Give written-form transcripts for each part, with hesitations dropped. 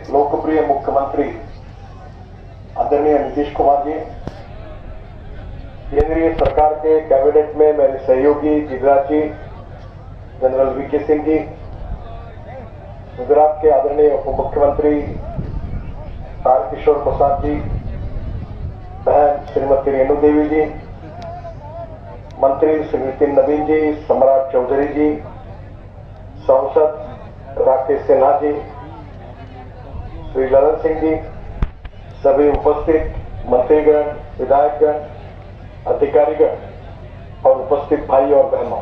लोकप्रिय मुख्यमंत्री आदरणीय नीतीश कुमार जी, केंद्रीय सरकार के कैबिनेट में मेरे सहयोगी गिरिराज जी, जनरल वीके सिंह जी, गुजरात के आदरणीय उप मुख्यमंत्री तारकिशोर प्रसाद जी, बहन श्रीमती रेणु देवी जी, मंत्री श्री नितिन नवीन जी, सम्राट चौधरी जी, सांसद राकेश सिन्हा जी, श्री ललन सिंह जी, सभी उपस्थित मंत्रीगण, विधायकगण, अधिकारीगण और उपस्थित भाई और बहनों,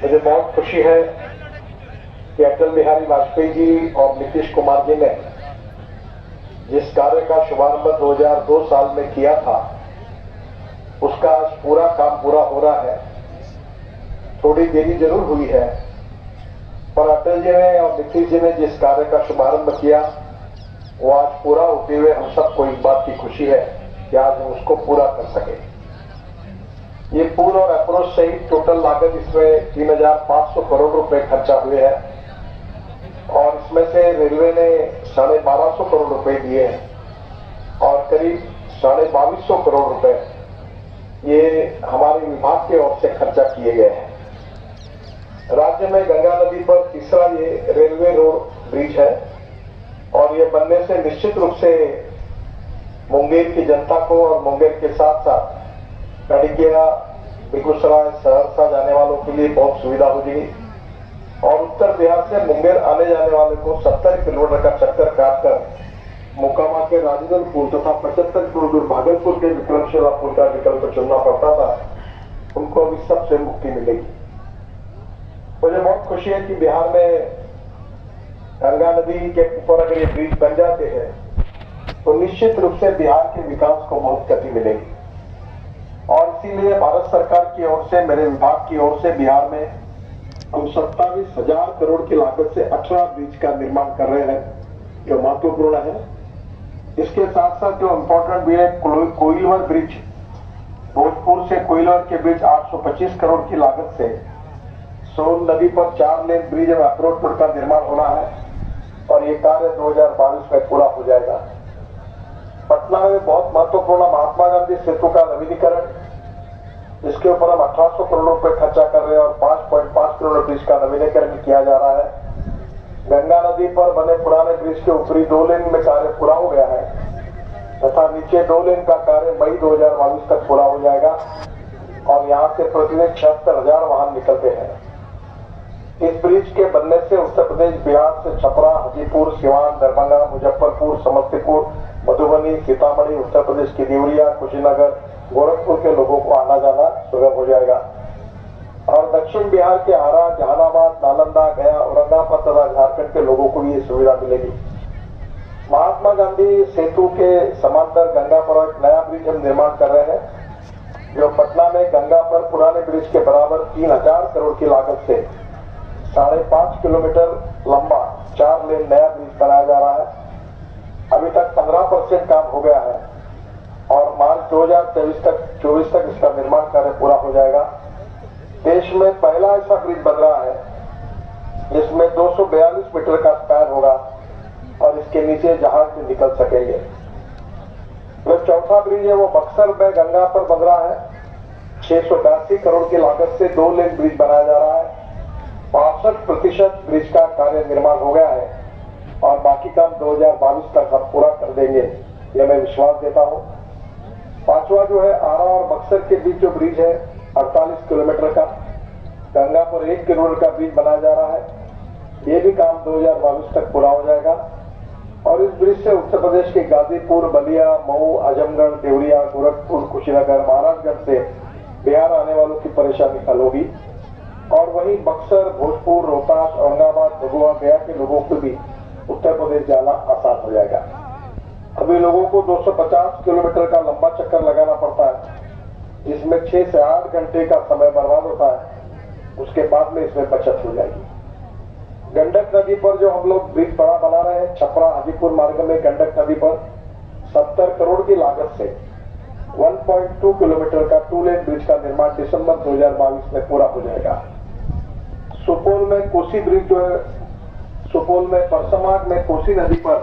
मुझे बहुत खुशी है कि अटल बिहारी वाजपेयी जी और नीतीश कुमार जी ने जिस कार्य का शुभारंभ 2002 साल में किया था, उसका आज पूरा काम पूरा हो रहा है। थोड़ी देरी जरूर हुई है, पर अटल जी ने और नीतीश जी ने जिस कार्य का शुभारंभ किया, वो आज पूरा होते हुए हम सबको इस बात की खुशी है कि आज हम उसको पूरा कर सके। ये पुल और अप्रोच सहित टोटल लागत इसमें 3,500 करोड़ रुपए खर्चा हुए हैं और इसमें से रेलवे ने 1,250 करोड़ रुपए दिए हैं और करीब 2,250 करोड़ रुपए ये हमारे विभाग की ओर से खर्चा किए गए हैं। राज्य में गंगा नदी पर तीसरा ये रेलवे रोड ब्रिज है और ये बनने से निश्चित रूप से मुंगेर की जनता को और मुंगेर के साथ साथ कड़िकिया, बेगूसराय, सहरसा जाने वालों के लिए बहुत सुविधा हो जाएगी और उत्तर बिहार से मुंगेर आने जाने वाले को 70 किलोमीटर का चक्कर काटकर मोकामा के राजगंज पुल तथा 75 किलोमीटर भागलपुर के विक्रमशिला पुल का विकल्प चुनना पड़ता था, उनको अभी सबसे मुक्ति मिलेगी। मुझे बहुत खुशी है कि बिहार में गंगा नदी के ऊपर अगर ये ब्रिज बन जाते हैं तो निश्चित रूप से बिहार के विकास को बहुत गति मिलेगी और इसीलिए भारत सरकार की ओर से, मेरे विभाग की ओर से बिहार में हम 27,000 करोड़ की लागत से 18 ब्रिज का निर्माण कर रहे हैं, जो महत्वपूर्ण है। इसके साथ साथ जो इम्पोर्टेंट भी है, कोइलवर ब्रिज, भोजपुर से कोइलवर के बीच 825 करोड़ की लागत से सोन नदी पर 4 लेन ब्रिज और अप्रोच रोड का निर्माण होना है और ये कार्य 2022 में पूरा हो जाएगा। पटना में बहुत महत्वपूर्ण महात्मा गांधी सेतु का नवीनीकरण, जिसके ऊपर हम 1800 करोड़ रुपए खर्चा कर रहे हैं और 5.5 किलोमीटर ब्रिज का नवीनीकरण किया जा रहा है। गंगा नदी पर बने पुराने ब्रिज के ऊपरी 2 लेन में कार्य पूरा हो गया है तथा नीचे 2 लेन का कार्य मई 2022 तक पूरा हो जाएगा और यहाँ से प्रतिदिन 76,000 वाहन निकलते हैं। इस ब्रिज के बनने से उत्तर प्रदेश, बिहार से छपरा, हाजीपुर, सिवान, दरभंगा, मुजफ्फरपुर, समस्तीपुर, मधुबनी, सीतामढ़ी, उत्तर प्रदेश की देवरिया, कुशीनगर, गोरखपुर के लोगों को आना जाना सुगम हो जाएगा और दक्षिण बिहार के आरा, जहानाबाद, नालंदा, गया, औरंगाबाद तथा झारखंड के लोगों को ये सुविधा मिलेगी। महात्मा गांधी सेतु के समांतर गंगा पर एक नया ब्रिज हम निर्माण कर रहे हैं, जो पटना में गंगा पर पुराने ब्रिज के बराबर 3,000 करोड़ की लागत से 5.5 किलोमीटर लंबा 4 लेन नया ब्रिज बनाया जा रहा है। अभी तक 15% काम हो गया है और मार्च 2024 तक इसका निर्माण कार्य पूरा हो जाएगा। देश में पहला ऐसा ब्रिज बन रहा है जिसमें 242 मीटर का स्पैन होगा और इसके नीचे जहाज से निकल सकेंगे। जो चौथा ब्रिज है वो बक्सर में गंगा पर बन रहा है। 682 करोड़ की लागत से 2 लेन ब्रिज बनाया जा रहा है। 65% ब्रिज का कार्य निर्माण हो गया है और बाकी काम 2022 तक हम पूरा कर देंगे, यह मैं विश्वास देता हूं। पांचवा जो है आरा और बक्सर के बीच जो ब्रिज है 48 किलोमीटर का, गंगा पर 1 किलोमीटर का ब्रिज बनाया जा रहा है। ये भी काम 2022 तक पूरा हो जाएगा और इस ब्रिज से उत्तर प्रदेश के गाजीपुर, बलिया, मऊ, आजमगढ़, देवरिया, गोरखपुर, कुशीनगर, महाराजगंज से बिहार आने वालों की परेशानी हल होगी और वहीं बक्सर, भोजपुर, रोहतास, औरंगाबाद, भगुआ, गया के लोगों को भी उत्तर प्रदेश जाना आसान हो जाएगा। अभी लोगों को 250 किलोमीटर का लंबा चक्कर लगाना पड़ता है, जिसमें 6 से 8 घंटे का समय बर्बाद होता है। उसके बाद में इसमें बचत हो जाएगी। गंडक नदी पर जो हम लोग ब्रिज बड़ा बना रहे हैं, छपरा हाजीपुर मार्ग में गंडक नदी पर 70 करोड़ की लागत से 1.2 किलोमीटर का 2 लेन ब्रिज का निर्माण दिसंबर 2022 में पूरा हो जाएगा। सुपौल में कोसी ब्रिज जो है सुपौल में परसमाग में कोसी नदी पर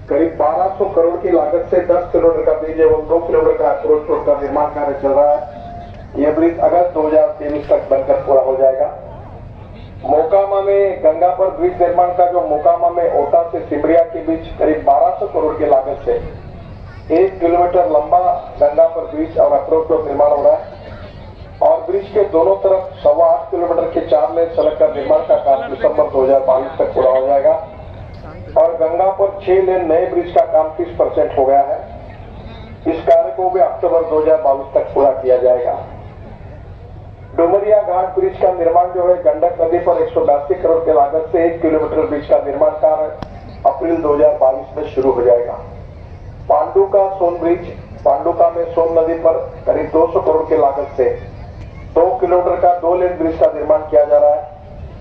करीब 1200 करोड़ की लागत से 10 किलोमीटर का ब्रिज एवं 2 किलोमीटर का अप्रोच रोड का निर्माण कार्य चल रहा है। यह ब्रिज अगस्त 2023 तक बनकर पूरा हो जाएगा। मोकामा में गंगा पर ब्रिज निर्माण का जो मोकामा में ओटा से सिमरिया के बीच करीब 1200 करोड़ की लागत से 1 किलोमीटर लंबा गंगा पर ब्रिज और अप्रोच रोड निर्माण हो रहा है और ब्रिज के दोनों तरफ 8.25 किलोमीटर के 4 लेन सड़क का निर्माण का काम दिसंबर 2022 तक पूरा हो जाएगा और गंगा पर 6 लेन नए ब्रिज का काम 30% हो गया है। इस कार्य को भी अक्टूबर 2022 तक पूरा किया जाएगा। डुमरिया घाट ब्रिज का निर्माण जो है गंडक नदी पर 182 करोड़ की लागत से 1 किलोमीटर ब्रिज का निर्माण कार्य अप्रैल 2022 में शुरू हो जाएगा। पांडुका सोन ब्रिज पांडुका में सोन नदी पर करीब 200 करोड़ की लागत से 2 किलोमीटर का 2 लेन ब्रिज का निर्माण किया जा रहा है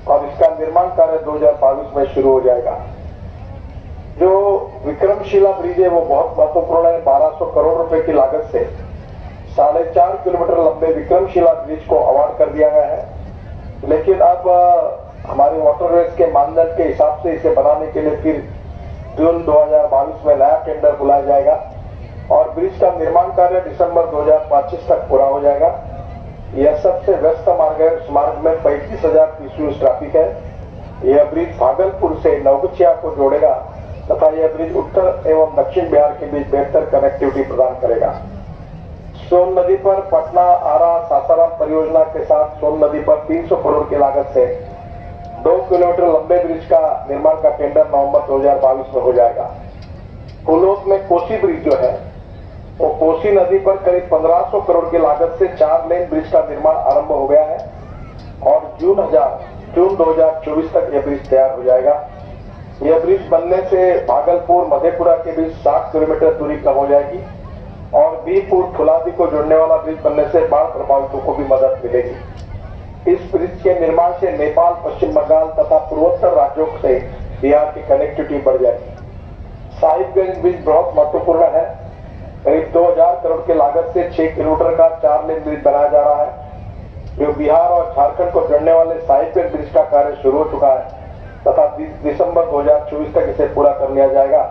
और इसका निर्माण कार्य 2022 में शुरू हो जाएगा। जो विक्रमशिला ब्रिज है वो बहुत महत्वपूर्ण है। 1200 करोड़ रुपए की लागत से 4.5 किलोमीटर लंबे विक्रमशिला ब्रिज को अवार्ड कर दिया गया है, लेकिन अब हमारे वाटरवेज के मानदंड के हिसाब से इसे बनाने के लिए फिर जून 2022 में नया टेंडर बुलाया जाएगा और ब्रिज का निर्माण कार्य दिसंबर 2025 तक पूरा हो जाएगा। यह सबसे व्यस्त मार्ग है। इस मार्ग में 35,000 TCUs ट्रैफिक है। यह ब्रिज भागलपुर से नवगछिया को जोड़ेगा तथा यह ब्रिज उत्तर एवं दक्षिण बिहार के बीच बेहतर कनेक्टिविटी प्रदान करेगा। सोन नदी पर पटना आरा सासाराम परियोजना के साथ सोन नदी पर 300 करोड़ की लागत से 2 किलोमीटर लंबे ब्रिज का निर्माण का टेंडर नवंबर 2022 में हो जाएगा। कुलोत में कोसी ब्रिज जो है वो कोसी नदी पर करीब 1500 करोड़ की लागत से 4 लेन ब्रिज का निर्माण आरंभ हो गया है और जून 2024 तक यह ब्रिज तैयार हो जाएगा। यह ब्रिज बनने से भागलपुर मधेपुरा के बीच 60 किलोमीटर दूरी कम हो जाएगी और बीरपुर फुलादी को जोड़ने वाला ब्रिज बनने से बाढ़ प्रभावितों को भी मदद मिलेगी। इस ब्रिज के निर्माण से नेपाल, पश्चिम बंगाल तथा पूर्वोत्तर राज्यों से बिहार की कनेक्टिविटी बढ़ जाएगी। साहिबगंज ब्रिज बहुत महत्वपूर्ण है। करीब 2000 करोड़ की लागत से 6 किलोमीटर का 4 लेन ब्रिज बनाया जा रहा है। जो बिहार और झारखंड को जोड़ने वाले साहिबगंज ब्रिज का कार्य शुरू हो चुका है तथा दिसंबर 2024 तक इसे पूरा कर लिया जाएगा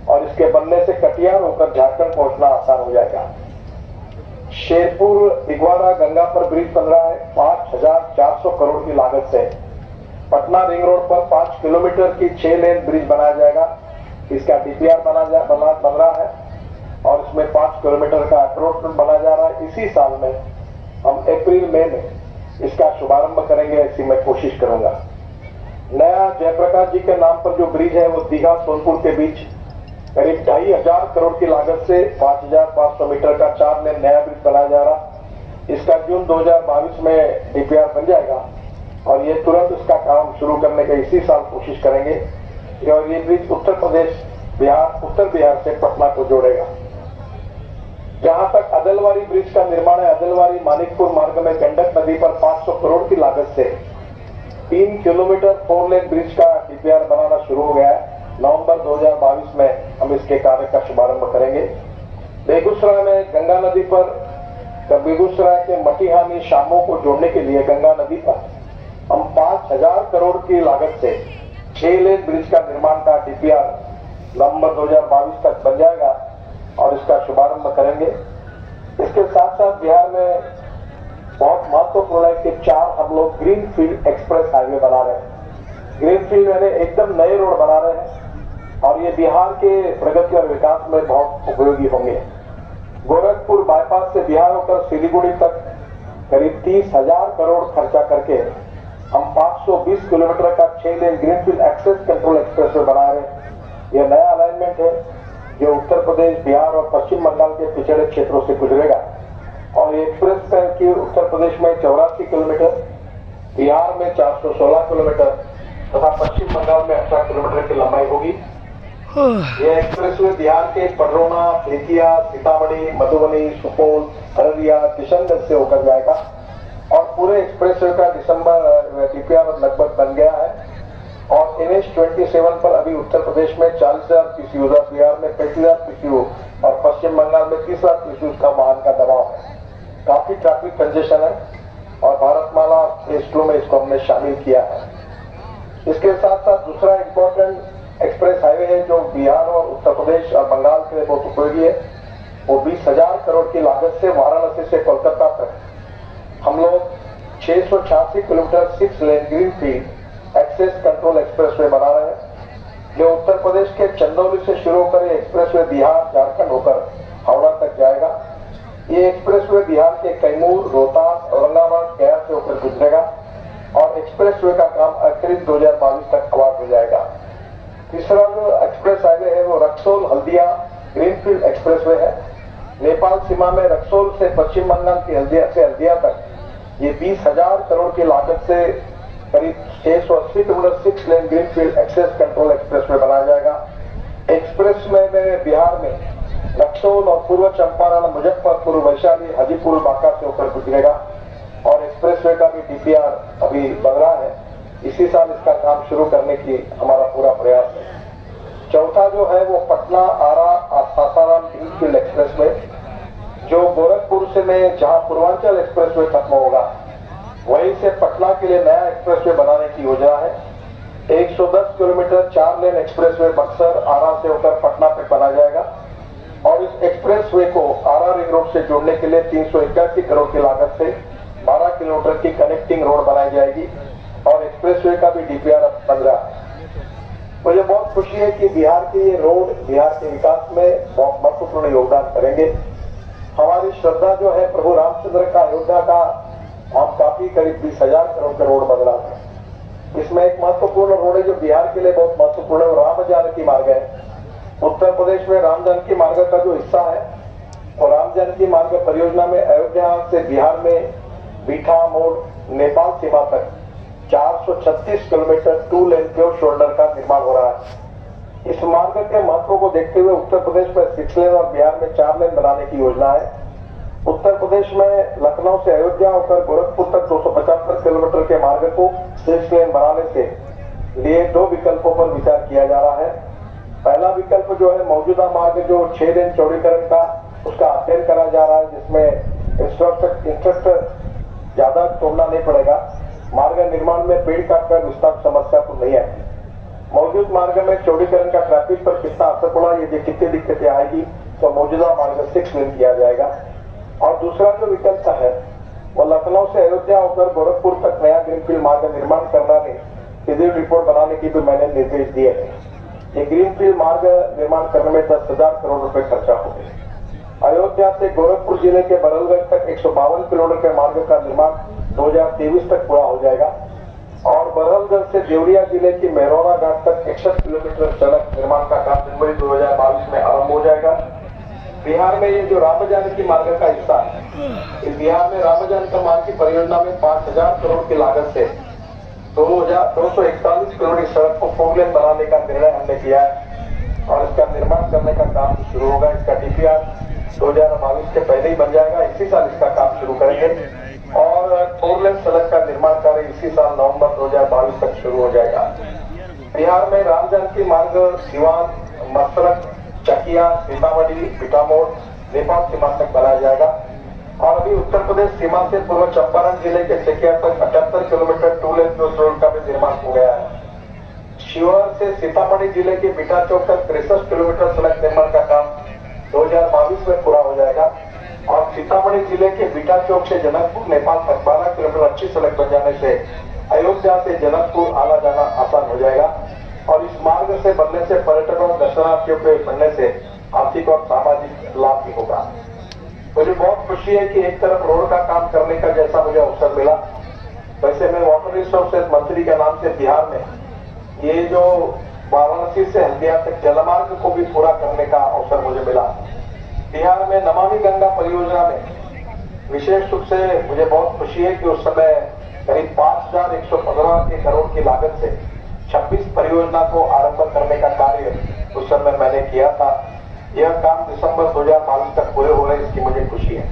और इसके बनने से कटिहार होकर झारखंड पहुंचना आसान हो जाएगा। शेरपुर दिगवारा गंगा पर ब्रिज बन रहा है 5400 करोड़ की लागत से। पटना रिंग रोड पर 5 किलोमीटर की 6 लेन ब्रिज बनाया जाएगा। इसका DPR बन रहा है और इसमें 5 किलोमीटर का अप्रोच रोड बनाया जा रहा है। इसी साल में हम अप्रैल मई में इसका शुभारंभ करेंगे, ऐसी मैं कोशिश करूंगा। नया जयप्रकाश जी के नाम पर जो ब्रिज है वो दीघा सोनपुर के बीच करीब 2500 करोड़ की लागत से 5500 मीटर का 4 लेन नया ब्रिज बनाया जा रहा। इसका जून 2022 में DPR बन जाएगा और ये तुरंत इसका काम शुरू करने का इसी साल कोशिश करेंगे और ये ब्रिज उत्तर बिहार से पटना को जोड़ेगा। जहां तक अदलवारी ब्रिज का निर्माण है, अदलवारी मानिकपुर मार्ग में गंडक नदी पर 500 करोड़ की लागत से 3 किलोमीटर 4 लेन ब्रिज का DPR बनाना शुरू हो गया है। नवंबर 2022 में हम इसके कार्य का शुभारंभ करेंगे। बेगूसराय में गंगा नदी पर बेगूसराय के मटिहानी शामों को जोड़ने के लिए गंगा नदी पर हम 5000 करोड़ की लागत से 6 लेन ब्रिज का निर्माण का DPR नवंबर 2022 तक बन जाएगा और इसका शुभारंभ करेंगे। इसके साथ साथ बिहार में बहुत महत्वपूर्ण है कि 4 हम लोग ग्रीन फील्ड एक्सप्रेस हाईवे बना रहे हैं। ग्रीन फील्ड यानी एकदम नए रोड बना रहे हैं और ये बिहार के प्रगति और विकास में बहुत उपयोगी होंगे। गोरखपुर बाईपास से बिहार होकर सिलीगुड़ी तक करीब 30,000 करोड़ खर्चा करके हम 520 किलोमीटर का 6 lane greenfield access control expressway बना रहे हैं। यह नया अलाइनमेंट है जो उत्तर प्रदेश, बिहार और पश्चिम बंगाल के पिछड़े क्षेत्रों से गुजरेगा और एक्सप्रेस की उत्तर प्रदेश में 84 किलोमीटर, बिहार में 416 किलोमीटर तथा पश्चिम बंगाल में 18 किलोमीटर की लंबाई होगी। यह एक्सप्रेसवे बिहार के पडरौना, बेतिया, सीतामढ़ी, मधुबनी, सुपौल, अररिया, किशनगंज से होकर जाएगा और पूरे एक्सप्रेसवे का दिसंबर DPR लगभग बन गया है और NH-27 पर अभी उत्तर प्रदेश में 40,000 TCU, बिहार में 35,000 TCU और पश्चिम बंगाल में 30,000 TCU का वाहन का दबाव है। काफी ट्रैफिक कंजेशन है और भारतमाला फेज 2 में इसको हमने शामिल किया है। इसके साथ साथ दूसरा इंपॉर्टेंट एक्सप्रेस हाईवे है जो बिहार और उत्तर प्रदेश और बंगाल के लिए बहुत उपयोगी है। वो 20,000 करोड़ की लागत से वाराणसी से कोलकाता तक हम लोग 686 kilometre 6 lane greenfield access control expressway बना रहे हैं, जो उत्तर प्रदेश के चंदौली से शुरू होकर ये एक्सप्रेसवे बिहार झारखंड होकर हावड़ा तक जाएगा। ये एक्सप्रेसवे बिहार के कैमूर, रोहतास, औरंगाबाद, गया से होकर गुजरेगा और एक्सप्रेसवे का काम करीब 2022 तक कवर हो जाएगा। तीसरा जो एक्सप्रेस हाईवे है वो रक्सौल हल्दिया ग्रीनफील्ड एक्सप्रेसवे है। नेपाल सीमा में रक्सौल से पश्चिम बंगाल की हल्दिया तक ये 20,000 करोड़ की लागत से करीब 680 kilometre 6 lane greenfield access control expressway बनाया जाएगा। एक्सप्रेसवे में बिहार में रक्सौल और पूर्व चंपारण, मुजफ्फरपुर, वैशाली, हाजीपुर, बांका से होकर गुजरेगा और एक्सप्रेसवे का भी डीपीआर अभी बन रहा है। इसी साल इसका काम शुरू करने की हमारा पूरा प्रयास है। चौथा जो है वो पटना आरा सासाराम ग्रीनफील्ड एक्सप्रेसवे, जो गोरखपुर से में जहां पूर्वांचल एक्सप्रेसवे खत्म होगा वहीं से पटना के लिए नया एक्सप्रेसवे बनाने की योजना है। 110 किलोमीटर 4 लेन एक्सप्रेसवे बक्सर आरा से होकर पटना तक बनाया जाएगा और इस एक्सप्रेसवे को आरा रिंग रोड से जोड़ने के लिए 381 करोड़ की लागत से 12 किलोमीटर की कनेक्टिंग रोड बनाई जाएगी और एक्सप्रेसवे का भी डीपीआर बन रहा है। मुझे बहुत खुशी है कि बिहार के ये रोड बिहार के विकास में बहुत महत्वपूर्ण योगदान करेंगे। हमारी श्रद्धा जो है प्रभु रामचंद्र का अयोध्या का हम काफी करीब 20,000 करोड़ का रोड बन रहा है। इसमें एक महत्वपूर्ण रोड है जो बिहार के लिए बहुत महत्वपूर्ण है, राम जानकी मार्ग है। उत्तर प्रदेश में राम जानकी मार्ग का जो हिस्सा है और राम जानकी मार्ग परियोजना में अयोध्या से बिहार में बीठा मोड़ नेपाल सीमा तक 436 किलोमीटर 2 लेन प्योर शोल्डर का निर्माण हो रहा है। इस मार्ग के महत्व को देखते हुए उत्तर प्रदेश में 6 लेन और बिहार में 4 लेन बनाने की योजना है। उत्तर प्रदेश में लखनऊ से अयोध्या होकर गोरखपुर तक 275 किलोमीटर के मार्ग को 6 लेन बनाने से लिए 2 विकल्पों पर विचार किया जा रहा है। पहला विकल्प जो है मौजूदा मार्ग जो 6 लेन चौड़ीकरण का उसका अध्ययन करा जा रहा है, जिसमें इंफ्रास्ट्रक्चर ज्यादा तोड़ना नहीं पड़ेगा। मार्ग निर्माण में पेड़ काटकर विस्तार समस्या तो नहीं है। मौजूद मार्ग में चौड़ीकरण का ट्रैफिक पर कितना असर पड़ा, ये कितनी दिक्कतें आएगी, तो मौजूदा मार्ग 6 लेन किया जाएगा। और दूसरा जो विकल्प है वो लखनऊ से अयोध्या होकर गोरखपुर तक नया ग्रीनफील्ड मार्ग निर्माण करना है। सीधी रिपोर्ट बनाने की भी मैंने निर्देश दिए हैं। ये ग्रीनफील्ड मार्ग निर्माण करने में 10,000 करोड़ रुपए खर्चा होंगे। अयोध्या से गोरखपुर जिले के बरलगढ़ तक 152 किलोमीटर के मार्ग का निर्माण 2023 तक पूरा हो जाएगा और बरलगढ़ से देवरिया जिले की मेहरौना घाट तक 61 किलोमीटर सड़क निर्माण का काम जनवरी 2022 में आरंभ हो जाएगा। बिहार में ये जो राम जानकी मार्ग का हिस्सा है, इस बिहार में राम जानकी मार्ग की परियोजना में 5,000 करोड़ की लागत से 241 किलोमीटर की सड़क को 4 लेन बनाने का निर्णय हमने किया है और इसका निर्माण करने का काम शुरू होगा। इसका डीपीआर 2022 के पहले ही बन जाएगा। इसी साल इसका काम शुरू करेंगे और 4 लेन सड़क का निर्माण कार्य इसी साल नवंबर 2022 तक शुरू हो जाएगा। बिहार में राम जानकी मार्ग सिवान, मसरक, चकिया, सीतामढ़ी, बीटामोड़, नेपाल सीमा तक बनाया जाएगा और अभी उत्तर प्रदेश सीमा से पूर्व चंपारण जिले के चकिया तक 78 किलोमीटर 2 लेन रोड का भी निर्माण हो गया है। शिवहर से सीतामढ़ी जिले के बीटा चौक तक 63 किलोमीटर सड़क निर्माण का काम 2022 में पूरा हो जाएगा और सीतामढ़ी जिले के बीटा चौक से जनकपुर नेपाल तक 12 किलोमीटर अच्छी सड़क बन जाने से अयोध्या से जनकपुर आना जाना आसान हो जाएगा और इस मार्ग से बनने से पर्यटकों और दर्शनार्थियों के बढ़ने से आर्थिक और सामाजिक लाभ भी होगा। मुझे बहुत खुशी है कि एक तरफ रोड का काम करने का जैसा मुझे अवसर मिला, वैसे मैं वाटर रिसोर्सेज मंत्री के नाम से बिहार में ये जो वाराणसी से हल्दिया तक जलमार्ग को भी पूरा करने का अवसर मुझे मिला। बिहार में नमामि गंगा परियोजना में विशेष रूप से मुझे बहुत खुशी है कि उस समय करीब 5,115 करोड़ की लागत से 26 परियोजना को आरंभ करने का कार्य उस समय मैंने किया था। यह काम दिसंबर 2022 तक पूरे हो रहे, इसकी मुझे खुशी है।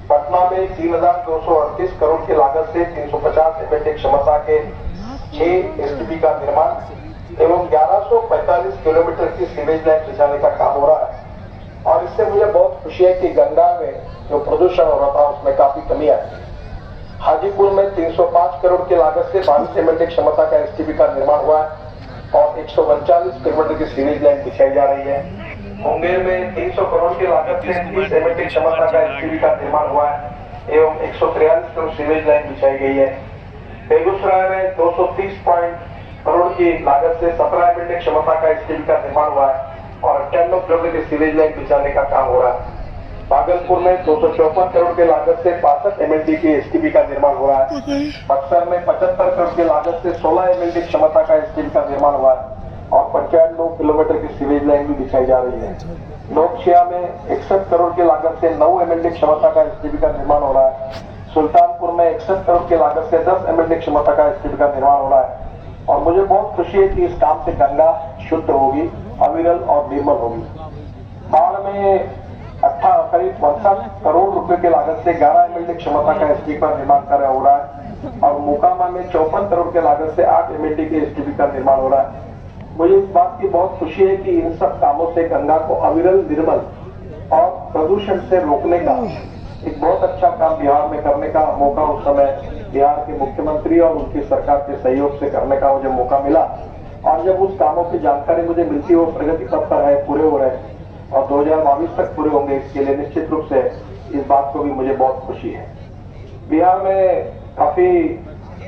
पटना में 3,238 करोड़ की लागत से 350 एमएलडी क्षमता के 6 एसटीपी का निर्माण एवं 1145 किलोमीटर की सीवेज लाइन बिछाने का काम हो रहा है और इससे मुझे बहुत खुशी है कि गंगा में जो प्रदूषण हो रहा था उसमें काफी कमी आई। हाजीपुर में 305 करोड़ की लागत से 22 एमएलडी क्षमता का एसटीपी का निर्माण हुआ है और 139 किलोमीटर की सीरीज लाइन बिछाई जा रही है। मुंगेर में 300 करोड़ की लागत से 30 एमएलडी क्षमता का एसटीपी का निर्माण हुआ है एवं 143 करोड़ सीरीज लाइन बिछाई गई है। बेगूसराय में 230 करोड़ की लागत से 17 एमएलडी क्षमता का एसटीपी का निर्माण हुआ है और 98 किलोमीटर की सीरीज लाइन बिछाने का काम हो रहा है। भागलपुर में 254 करोड़ की लागत से 65 एमएलडी की एसटीपी का निर्माण हो रहा है। बक्सर में 75 करोड़ की लागत से 16 एमएलडी क्षमता का एसटीपी का निर्माण हुआ है और 95 किलोमीटर की सीरीज लाइन भी बिछाई जा रही है। नौखिया में 61 करोड़ की लागत से 9 एमएलडी क्षमता का एसटीपी का निर्माण हो रहा है। सुल्तानपुर में 61 करोड़ की लागत से 10 एमएलडी क्षमता का एसटीपी का निर्माण हो रहा है और मुझे बहुत खुशी है कि इस काम से गंगा शुद्ध होगी, अविरल और निर्मल होगी। बाढ़ में करीब 62 करोड़ रुपए की लागत से 11 एमएलडी क्षमता का एसटीपी का निर्माण कार्य हो रहा है और मोकामा में 54 करोड़ की लागत से 8 एमएलडी के एसटीपी का निर्माण हो रहा है। मुझे इस बात की बहुत खुशी है कि इन सब कामों से गंगा को अविरल, निर्मल और प्रदूषण से रोकने का एक बहुत अच्छा काम बिहार में करने का मौका उस समय बिहार के मुख्यमंत्री और उनकी सरकार के सहयोग से करने का मुझे मौका मिला और जब उस कामों की जानकारी मुझे मिलती है, वो प्रगति पथ पर है, पूरे हो रहे हैं और 2022 तक पूरे होंगे। इसके लिए निश्चित रूप से इस बात को भी मुझे बहुत खुशी है। बिहार में काफी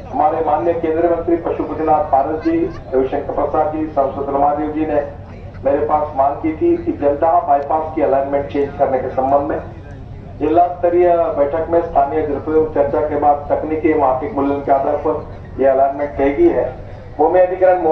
हमारे माननीय केंद्रीय मंत्री पशुपतिनाथ पारस जी, रविशंकर प्रसाद जी, सांसद रमादेव जी ने मेरे पास मांग की थी कि जलदाहा बाईपास की अलाइनमेंट चेंज करने के संबंध में जिला स्तरीय बैठक में स्थानीय चर्चा के बाद तकनीकी मार्किक मूल्यांकन के आधार पर यह अलाइनमेंट तय की है। भूमि अधिग्रहण